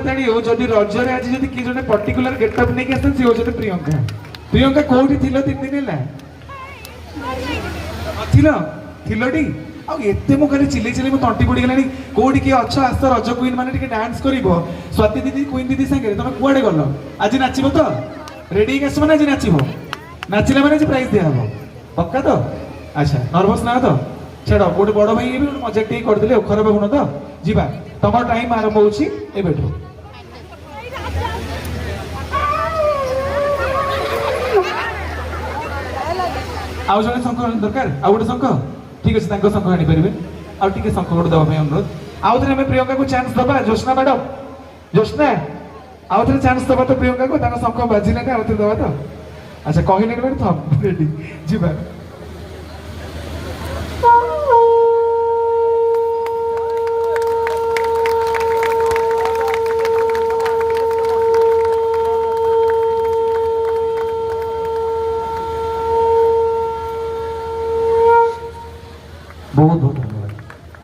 बताड़ी हो जदि रजरे आज जदि कि जने पर्टिकुलर गेटअप नै के आसन सी हो जते प्रियंका प्रियंका कोठी थिलो 3 दिन ହେଲା थिलोटी आ एते मु खाली चिल्ली चिल्ली मु तंटी पड़ी गलानी कोठी के अच्छा आस रज क्वीन माने टिके डांस करिवो स्वाति दीदी क्वीन दीदी संगे तमे कुआडे गलो आज नाचिबो तो रेडी के आसो ना आज नाचिबो नाचिला माने जे प्राइज दिया हबो पक्का तो अच्छा नर्वस ना तो छेड़ो गोटे बड़ भाई भी मजाक टे कर देले खराब गुण तो जीवा तम टाइम आरंभ होची ए बैठो आउ जने शंख दरकार आउ गोटे शंख ठीक अछि तांको शंख आनी परिबे आउ टिके शंख गोटे दबा पे अनुरोध आउ थरे हमें प्रियंका को चांस दबा जोशना मैडम जोशना आउ थरे चांस दबा तो प्रियंका को तांको शंख बाजिला का आउ थरे दबा तो अच्छा कहिले ने तो रेडी जीवा बहुत बहुत